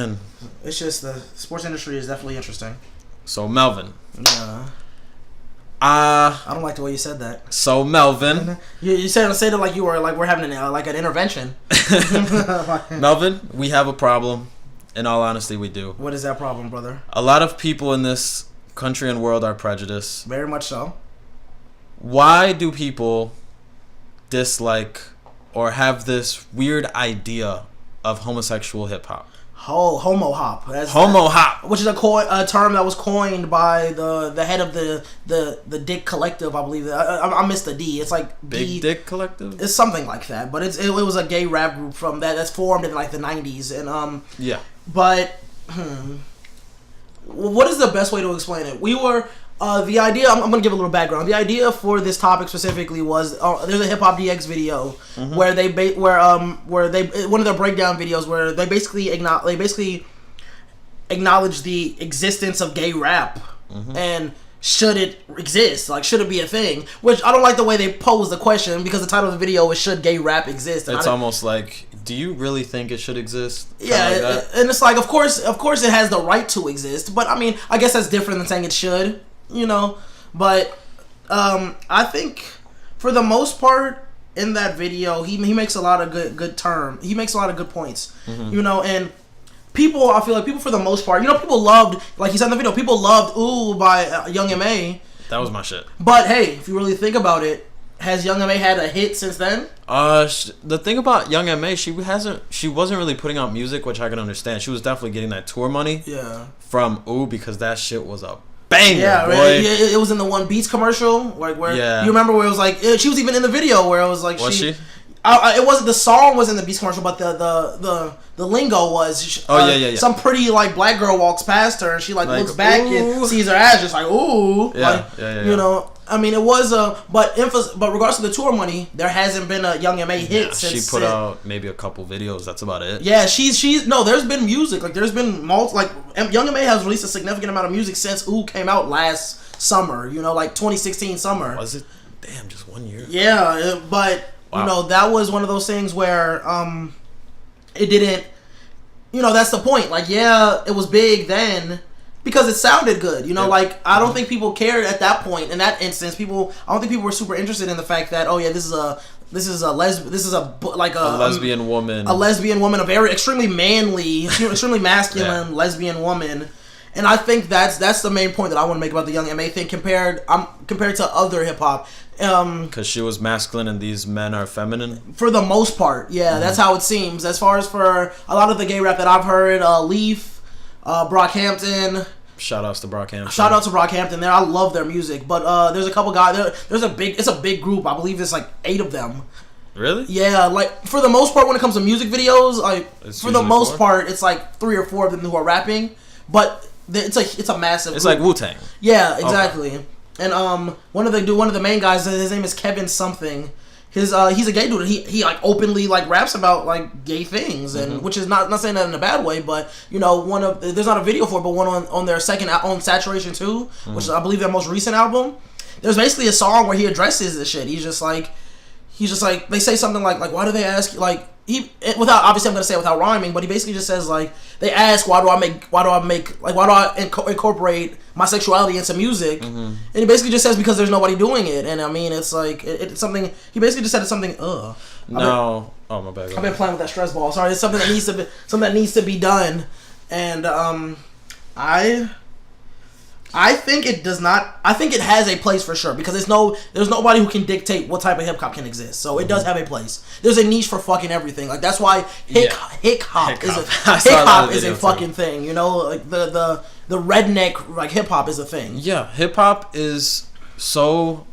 man. It's just the sports industry is definitely interesting. So Melvin. Yeah. I don't like the way you said that. So Melvin. You said it like you were like we're having like an intervention. Melvin, we have a problem. In all honesty, we do. What is that problem, brother? A lot of people in this country and world are prejudiced. Very much so. Why do people dislike or have this weird idea of homosexual hip hop? Homo hop. Hop, which is a term that was coined by the head of the Dick Collective, I believe. I missed the D. It's like Big Dick Collective. It's something like that, but it was a gay rap group from that's formed in like the 90s, and yeah. But what is the best way to explain it? We were. The idea, I'm going to give a little background. The idea for this topic specifically was there's a Hip Hop DX video where one of their breakdown videos where they basically acknowledge the existence of gay rap and should it exist? Like, should it be a thing? Which I don't like the way they pose the question because the title of the video is "Should Gay Rap Exist?" And it's almost like, do you really think it should exist? Yeah, and it's like, of course, it has the right to exist, but I mean, I guess that's different than saying it should. But I think for the most part in that video, he makes a lot of he makes a lot of good points, and people, I feel like people for the most part, people loved, like he said in the video, people loved "Ooh" by Young M.A. That was my shit. But hey, if you really think about it, has Young M.A. had a hit since then? The thing about Young M.A., she wasn't really putting out music, which I can understand. She was definitely getting that tour money from "Ooh" because that shit was a banger, yeah, boy. It was in the One Beats commercial, like where you remember where it was like she was even in the video where it was like she? It wasn't, the song was in the Beats commercial, but the lingo was some pretty like black girl walks past her and she like looks back and sees her ass just like ooh, I mean, it was but regardless of the tour money, there hasn't been a Young M.A. hit since. She put out maybe a couple videos. That's about it. Yeah, she's no. There's been music. Like there's been Young M.A. has released a significant amount of music since "Ooh" came out last summer. Like 2016 summer. Was it? Damn, just 1 year. Yeah, but that was one of those things where it didn't. That's the point. Like, yeah, it was big then. Because it sounded good, like I don't think people cared at that point. In that instance, I don't think people were super interested in the fact that this is a lesbian woman, a very extremely manly, extremely masculine lesbian woman, and I think that's the main point that I want to make about the Young M.A. thing compared to other hip hop. Because she was masculine and these men are feminine. For the most part, that's how it seems. As far as for a lot of the gay rap that I've heard, Leaf, Brockhampton. Shout outs to Brockhampton. Shout out to Brockhampton. I love their music, but there's a couple guys. It's a big group. I believe it's like 8 of them. Really? Yeah, like for the most part, when it comes to music videos, like for the most part, it's like 3 or 4 of them who are rapping. But it's a massive. It's group. like Wu-Tang. Yeah, exactly. Okay. And one of the main guys, his name is Kevin something. He's a gay dude. He like openly like raps about like gay things, and which is not saying that in a bad way, but there's not a video for it, but one on their second on Saturation 2, which is I believe their most recent album. There's basically a song where he addresses this shit. He's just like they say something like why do they ask like without obviously I'm gonna say it without rhyming, but he basically just says like they ask why do I incorporate my sexuality into music, and he basically just says because there's nobody doing it, and I mean it's like it's something he basically just said it's something oh my bad. I've been playing with that stress ball. Sorry, it's something that needs to be done, and I think it does not. I think it has a place for sure because there's nobody who can dictate what type of hip hop can exist. So it does have a place. There's a niche for fucking everything. Like that's why hip hop is a fucking thing. Like the redneck like hip hop is a thing. Yeah, hip hop is so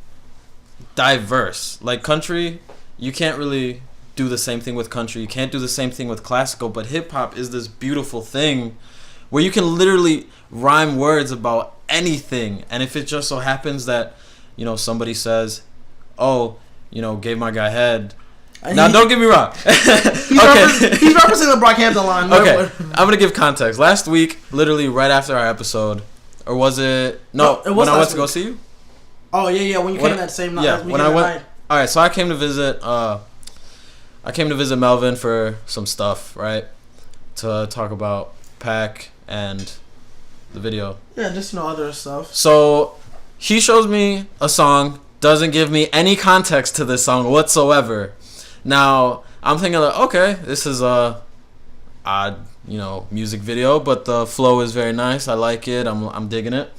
diverse. Like country, you can't really do the same thing with country. You can't do the same thing with classical. But hip hop is this beautiful thing where you can literally rhyme words about anything, and if it just so happens that somebody says, gave my guy head. Now don't get me wrong. He's representing the Brockhampton line. Okay, I'm gonna give context. Last week, literally right after our episode, or was it? No, it was when I went to go see you. Oh yeah. When you came that same night. Yeah, when I went. All right, so I came to visit. I came to visit Melvin for some stuff, right? To talk about Pack and the video. Yeah, just other stuff. So he shows me a song, doesn't give me any context to this song whatsoever. Now I'm thinking like, okay, this is a odd, music video, but the flow is very nice. I like it. I'm digging it.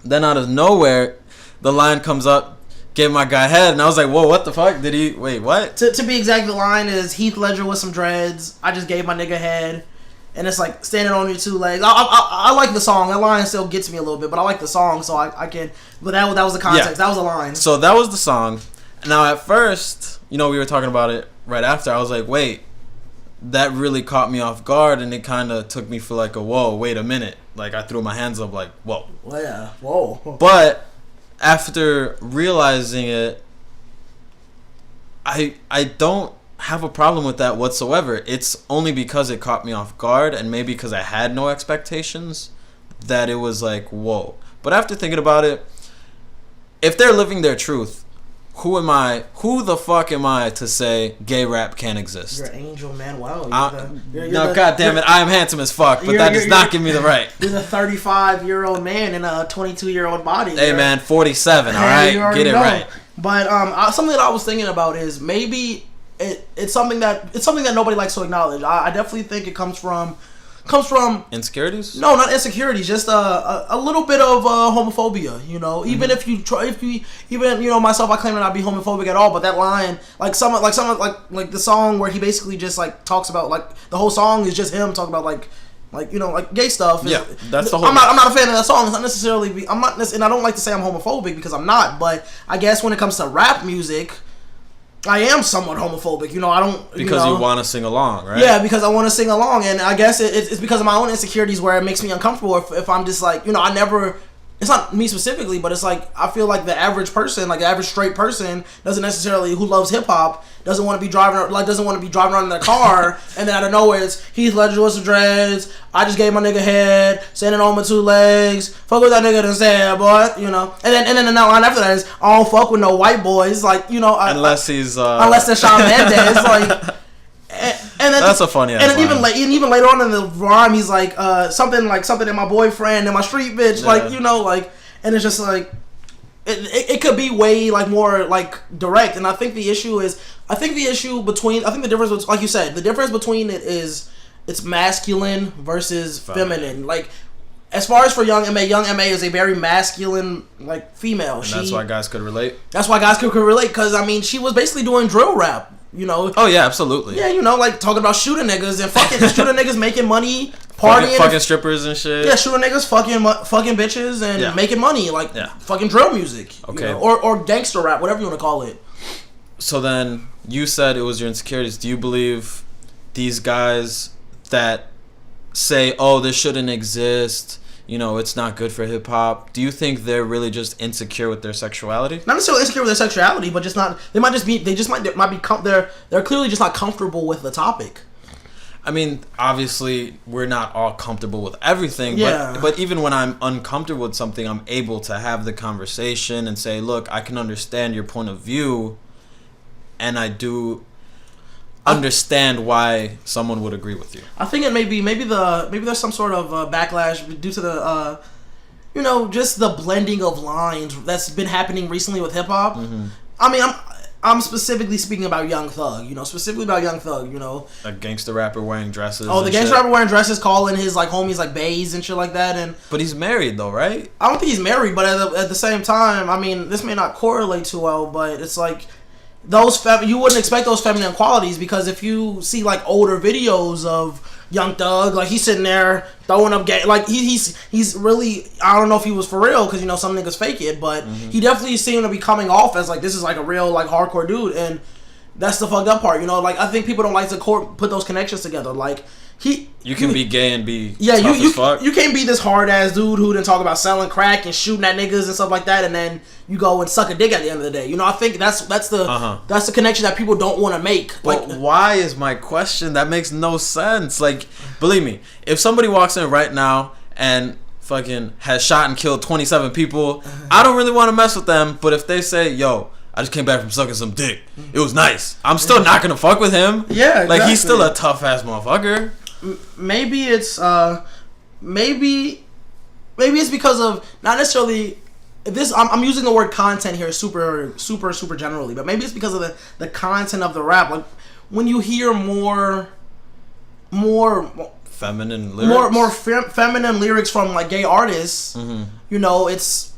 Then out of nowhere, the line comes up, "Gave my guy head," and I was like, "Whoa, what the fuck? Did he? Wait, what?" To be exact, the line is Heath Ledger with some dreads. I just gave my nigga head, and it's like standing on your two legs. I like the song. That line still gets me a little bit, but I like the song, so I can. But that was the context. Yeah. That was the line. So that was the song. Now at first, we were talking about it right after. I was like, wait, that really caught me off guard, and it kind of took me for like a whoa, wait a minute. Like I threw my hands up, like whoa. Well, yeah, whoa. But after realizing it, I don't have a problem with that whatsoever. It's only because it caught me off guard, and maybe because I had no expectations, that it was like whoa. But after thinking about it, if they're living their truth, who the fuck am I to say gay rap can't exist? You're Angel Manuel. No, God damn it, I am handsome as fuck, but that does not give me the right. You're the 35-year-old man in a 22-year-old body. Hey man, 47, alright? Get it right. But something that I was thinking about is maybe it's something that nobody likes to acknowledge. I definitely think it comes from insecurities. No, not insecurities. Just a little bit of homophobia. Even if you myself, I claim to not be homophobic at all. But that line, like the song where he basically just like talks about like the whole song is just him talking about like gay stuff. Yeah, that's the whole. I'm not a fan of that song. It's not necessarily. I'm not, and I don't like to say I'm homophobic because I'm not. But I guess when it comes to rap music, I am somewhat homophobic. I don't... Because you want to sing along, right? Yeah, because I want to sing along. And I guess it's because of my own insecurities where it makes me uncomfortable if I'm just like, I never... It's not me specifically, but it's like, I feel like the average person, like the average straight person, doesn't necessarily, who loves hip-hop, doesn't want to be driving around in their car, and then out of nowhere it's Heath Ledger with some dreads, I just gave my nigga head, standing on my two legs, fuck with that nigga done said, boy, and then the line after that is, I don't fuck with no white boys, like, unless he's unless they're Shawn Mendes, like, and then, that's a funny ass and even later on in the rhyme, he's like something in my boyfriend and my street bitch, yeah. And it's just like it could be way like more like direct. And I think the difference, like you said, the difference between it is it's masculine versus feminine. Like as far as for young MA is a very masculine like female. And that's why guys could relate. That's why guys could relate because she was basically doing drill rap. Oh yeah, absolutely. Yeah, like talking about shooting niggas and fucking shooting niggas, making money, partying, fucking strippers and shit. Yeah, shooting niggas, fucking bitches, and making money, like fucking drill music. Okay. Or gangster rap, whatever you want to call it. So then you said it was your insecurities. Do you believe these guys that say, "Oh, this shouldn't exist"? It's not good for hip hop. Do you think they're really just insecure with their sexuality? Not necessarily insecure with their sexuality, but just not. They might just be. They might be. They're clearly just not comfortable with the topic. I mean, obviously, we're not all comfortable with everything. Yeah. But even when I'm uncomfortable with something, I'm able to have the conversation and say, "Look, I can understand your point of view, and I do understand why someone would agree with you." I think it maybe there's some sort of backlash due to the just the blending of lines that's been happening recently with hip hop. Mm-hmm. I mean, I'm specifically speaking about Young Thug. A gangster rapper wearing dresses. Oh, the gangster rapper wearing dresses, calling his like homies like bays and shit like that. But he's married though, right? I don't think he's married, but at the same time, I mean, this may not correlate too well, but it's like. You wouldn't expect those feminine qualities because if you see like older videos of Young Thug, like he's sitting there throwing up like he's really, I don't know if he was for real because some niggas fake it, but he definitely seemed to be coming off as like this is like a real like hardcore dude, and that's the fucked up part. Like I think people don't like to put those connections together. Like you can be gay and be tough as fuck. You can't be this hard ass dude who didn't talk about selling crack and shooting at niggas and stuff like that, and then you go and suck a dick at the end of the day. I think that's the connection that people don't want to make. But why is my question? That makes no sense. Like, believe me, if somebody walks in right now and fucking has shot and killed 27 people, I don't really want to mess with them. But if they say, "Yo, I just came back from sucking some dick. It was nice," I'm still not gonna fuck with him. Yeah, exactly. Like he's still a tough ass motherfucker. maybe it's maybe it's because of not necessarily this. I'm using the word content here super generally, but maybe it's because of the content of the rap. Like when you hear more feminine lyrics, feminine lyrics from like gay artists, you know, it's.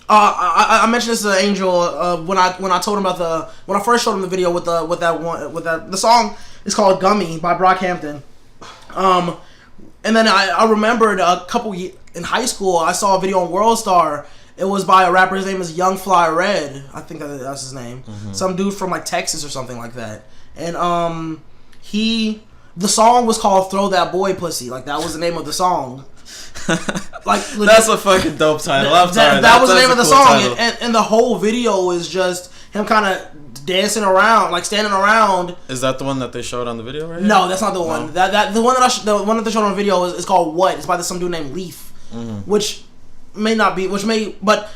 I mentioned this to Angel when I told him about when I first showed him the video with the song is called "Gummy" by Brockhampton, and then I remembered in high school I saw a video on World Star. It was by a rapper. His name is Young Fly Red. I think that's his name. Some dude from like Texas or something like that. And the song was called "Throw That Boy Pussy." Like that was the name of the song. Like that's a fucking dope title. I'm sorry. That was the name of the song, and the whole video is just him kind of dancing around, like standing around. Is that the one that they showed on the video? Right? No, that's not the one. The one that they showed on the video is called "What?" It's by some dude named Leaf, which may not be, but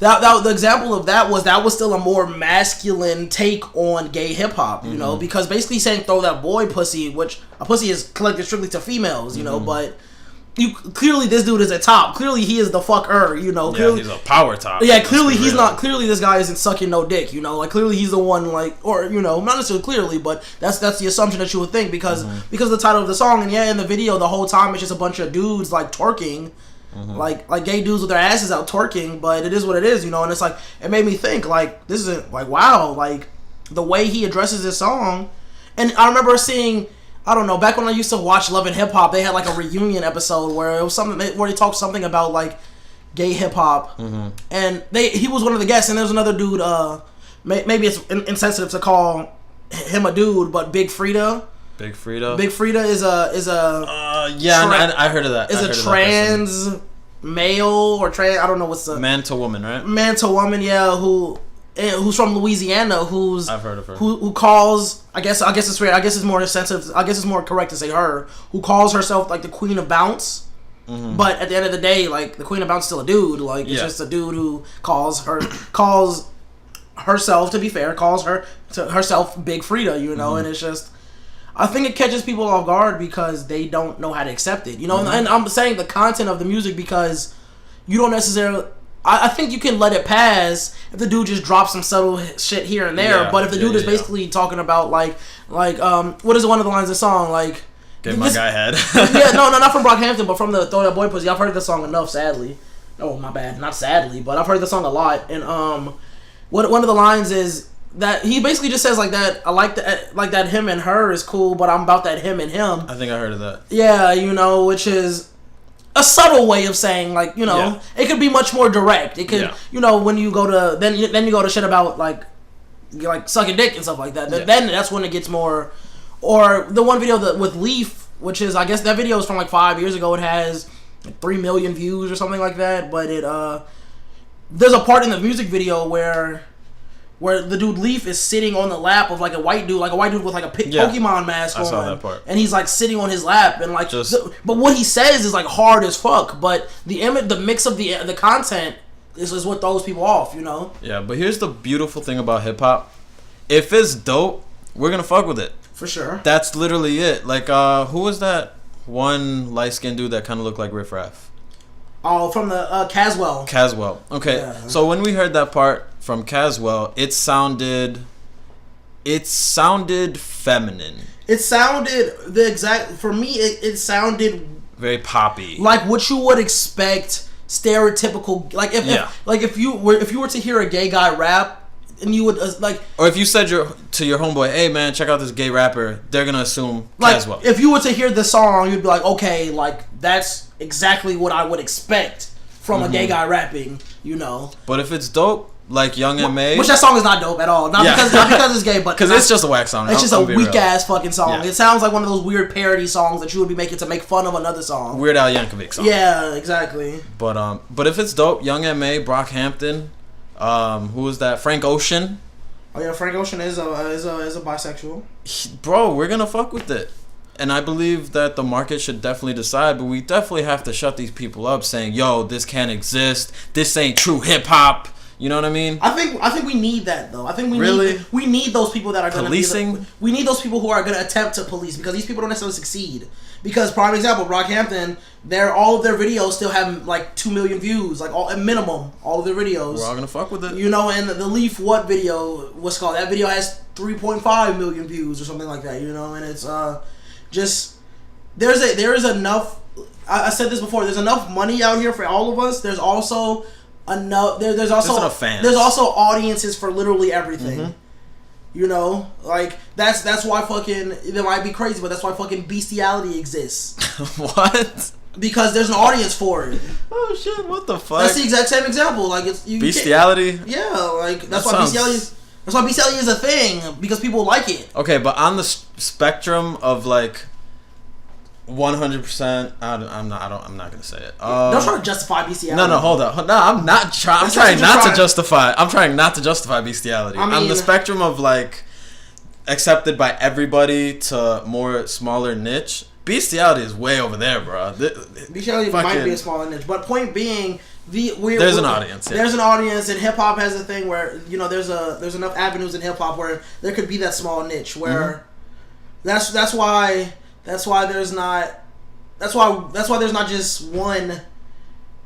that the example of that was still a more masculine take on gay hip hop, you know, because basically saying "throw that boy pussy," which a pussy is collected strictly to females, you know, but. Clearly this dude is a top. Clearly he is the fucker, you know. Clearly, he's a power top. Yeah, clearly he's not. Clearly this guy isn't sucking no dick, you know. Like clearly he's the one, like, or you know, not necessarily clearly, but that's the assumption that you would think because of the title of the song, and in the video the whole time it's just a bunch of dudes like twerking, like gay dudes with their asses out twerking. But it is what it is, you know. And it's like it made me think like this isn't like wow, like the way he addresses this song, and I remember seeing. I don't know. Back when I used to watch Love and Hip Hop, they had like a reunion episode where it was something where they talked something about like gay hip hop, and he was one of the guests, and there was another dude. Maybe it's insensitive to call him a dude, but Big Frida. Big Frida is a I heard of that. Is a trans male or trans. I don't know what's the man to woman, right? Man to woman, yeah. Who's from Louisiana? I've heard of her. Who calls? I guess it's weird. I guess it's more sensitive. I guess it's more correct to say her. Who calls herself like the Queen of Bounce? But at the end of the day, like the Queen of Bounce is still a dude. Like it's just a dude who calls herself. To be fair, calls herself Big Frida. You know, and it's just. I think it catches people off guard because they don't know how to accept it. You know, and I'm saying the content of the music because you don't necessarily. I think you can let it pass if the dude just drops some subtle shit here and there. But if the dude is basically talking about like what is one of the lines of the song like? Get my guy head. No, not from Brockhampton, but from the Throw That Boy Pussy. I've heard the song enough, sadly. Oh my bad, not sadly, but I've heard the song a lot. And one of the lines is that he basically just says like that. I like that him and her is cool, but I'm about that him and him. I think I heard of that. Yeah, you know, which is. A subtle way of saying, like, you know, it could be much more direct. It could, you know, when you go to then you go to shit about like sucking dick and stuff like that. Then that's when it gets more. Or the one video with Leaf, which is I guess that video is from like 5 years ago. It has like 3 million views or something like that. But there's a part in the music video where the dude Leaf is sitting on the lap of like a white dude with like a Pokemon mask on. I saw that part. And he's like sitting on his lap and like but what he says is like hard as fuck, but the mix of the content is what throws people off, you know? Yeah, but here's the beautiful thing about hip hop. If it's dope, we're going to fuck with it. For sure. That's literally it. Like who was that one light-skinned dude that kind of looked like Riff Raff? Oh, from the Caswell. Caswell. Okay. Yeah. So when we heard that part from Caswell, it sounded feminine. It sounded for me it sounded very poppy. Like what you would expect stereotypical if you were to hear a gay guy rap and you would or if you said to your homeboy, "Hey man, check out this gay rapper," they're going to assume Caswell. If you were to hear the song, you'd be like, "Okay, like that's exactly what I would expect from a gay guy rapping," you know. But if it's dope, like Young M.A., which that song is not dope at all. Not because it's gay, but because it's just a whack song. It's just a weak ass fucking song. Yeah. It sounds like one of those weird parody songs that you would be making to make fun of another song. Weird Al Yankovic song. Yeah, exactly. But if it's dope, Young M.A., Brockhampton, who was that? Frank Ocean. Oh yeah, Frank Ocean is a bisexual. Bro, we're gonna fuck with it. And I believe that the market should definitely decide, but we definitely have to shut these people up saying, "Yo, this can't exist. This ain't true hip hop." You know what I mean? I think we need that though. I think we need those people that are going to policing. We need those people who are going to attempt to police, because these people don't necessarily succeed. Because prime example, Brockhampton, all of their videos still have like 2 million views, like at minimum, all of their videos. We're all gonna fuck with it. You know, and the Leaf What video, what's called, that video has 3.5 million views or something like that. You know, and it's just there is enough. I said this before. There's enough money out here for all of us. There's also enough. There's also enough fans. There's also audiences for literally everything. Mm-hmm. You know, like that's why fucking, it might be crazy, but that's why fucking bestiality exists. What? Because there's an audience for it. Oh shit! What the fuck? That's the exact same example. Like it's bestiality. Yeah, like that's why bestiality is. That's why bestiality is a thing, because people like it. Okay, but on the spectrum of like 100%, I'm not gonna say it. Don't try to justify bestiality. No, hold up. No, I'm not trying. I'm trying not to justify. I'm trying not to justify bestiality. I mean, on the spectrum of like accepted by everybody to more smaller niche, bestiality is way over there, bro. Bestiality might be a smaller niche, but point being, there's an audience. Yeah. There's an audience, and hip hop has a thing where, you know, there's enough avenues in hip hop where there could be that small niche where that's why there's not just one.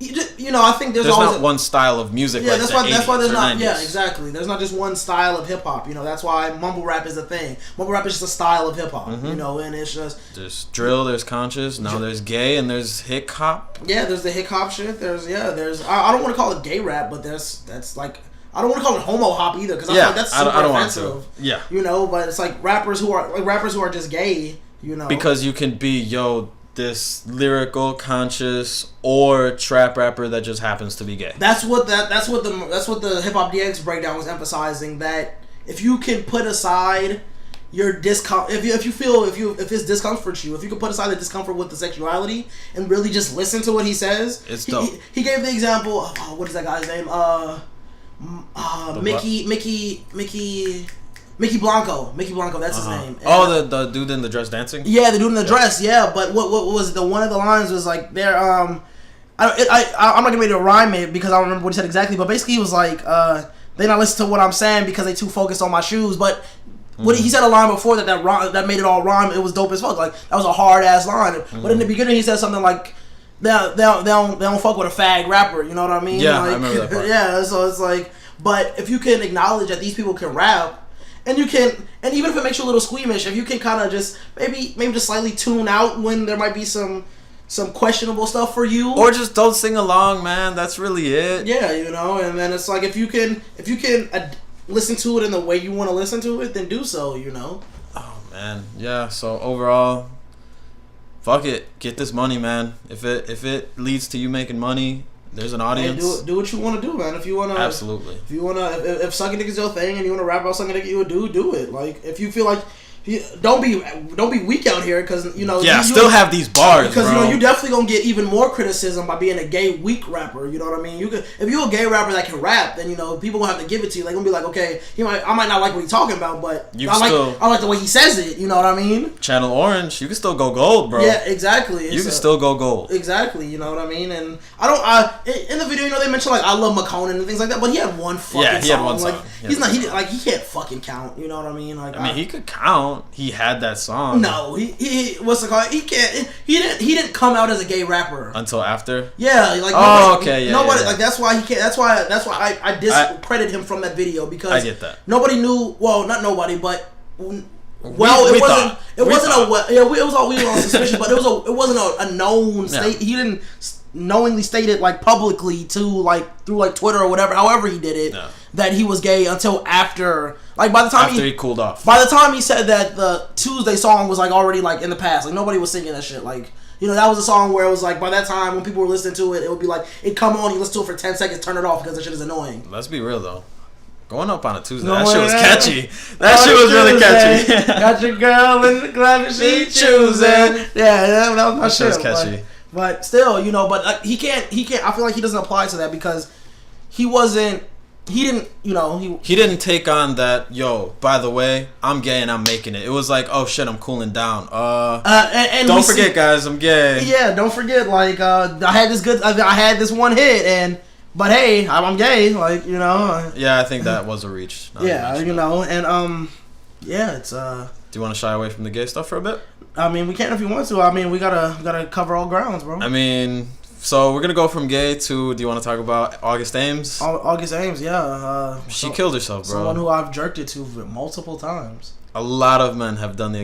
You know, I think there's always not one style of music. Yeah, like that's why there's not. 90s. Yeah, exactly. There's not just one style of hip hop. You know, that's why mumble rap is a thing. Mumble rap is just a style of hip hop. You know, and it's just there's drill, there's conscious, now there's gay, and there's hip hop. Yeah, there's the hip hop shit. There's I don't want to call it gay rap, but that's like, I don't want to call it homo hop either, because I feel like that's super offensive. Yeah, you know, but it's like rappers who are just gay. You know, because you can be this lyrical, conscious, or trap rapper that just happens to be gay. That's what the Hip Hop DX breakdown was emphasizing, that if you can put aside your discomfort, if this discomforts you, if you can put aside the discomfort with the sexuality and really just listen to what he says, it's dope. He gave the example of, what is that guy's name? Mickey Blanco, that's his name. And, the dude in the dress dancing? Yeah, the dude in the dress, yeah. But what was the one of the lines was like, I'm not gonna make it rhyme it because I don't remember what he said exactly, but basically he was like, they not listen to what I'm saying because they too focused on my shoes. But what he said a line before that made it all rhyme. It was dope as fuck. Like, that was a hard ass line. But in the beginning he said something like, they don't fuck with a fag rapper. You know what I mean? Yeah, like, I remember that part. Yeah, so it's like, but if you can acknowledge that these people can rap. And you can, and even if it makes you a little squeamish, if you can kind of just maybe just slightly tune out when there might be some questionable stuff for you, or just don't sing along, man. That's really it. Yeah, you know. And then it's like, if you can listen to it in the way you want to listen to it, then do so. You know. Oh man, yeah. So overall, fuck it, get this money, man. If it leads to you making money, there's an audience. Hey, do what you want to do, man. If you want to, absolutely. If you want to, if sucking dick is your thing and you want to rap about sucking dick, you would do it. Like, if you feel like, don't be weak out here, because you know. Yeah, still have these bars, because bro. You know you definitely gonna get even more criticism by being a gay weak rapper. You know what I mean? If you're a gay rapper that can rap, then you know people gonna have to give it to you. Like, gonna be like, okay, I might not like what he's talking about, but I like the way he says it. You know what I mean? Channel Orange, you can still go gold, bro. Yeah, exactly. You can still go gold. Exactly. You know what I mean? And in the video, you know, they mentioned like I Love McConan and things like that, but he had one fucking song. He had one song. Like, he can't fucking count. You know what I mean? Like, I mean, he could count. He had that song. No, he what's it called? He can't. He didn't come out as a gay rapper until after. Yeah, like nobody. Like, that's why he can't. That's why I discredit him from that video, because I get that. Nobody knew. Well, not nobody, but it was all we were on suspicion, but it wasn't a known state. He didn't knowingly state it like publicly through like Twitter or whatever, however he did it, that he was gay until after. Like, by the time he cooled off. By the time he said that, the Tuesday song was like already like in the past. Like, nobody was singing that shit. Like, you know, that was a song where it was like, by that time when people were listening to it, it would be like, it come on, you listen to it for 10 seconds, turn it off because that shit is annoying. Let's be real though. Going up on a Tuesday, that shit was catchy. That shit was really catchy. Got your girl in the club and she choosing. Yeah, that was my shit. That was catchy. But still, you know, but he can't. I feel like he doesn't apply to that, because he didn't take on that, yo, by the way, I'm gay and I'm making it. It was like, oh shit, I'm cooling down. And don't forget, guys, I'm gay. Yeah, don't forget, like, I had this one hit, and But hey, I'm gay, like, you know. Yeah, I think that was a reach. Yeah, you know, and yeah, it's Do you want to shy away from the gay stuff for a bit? I mean, we can if you want to. I mean, we gotta cover all grounds, bro. I mean, so we're gonna go from gay to. Do you want to talk about August Ames? August Ames, yeah. She killed herself, bro. Someone who I've jerked it to multiple times. A lot of men have done the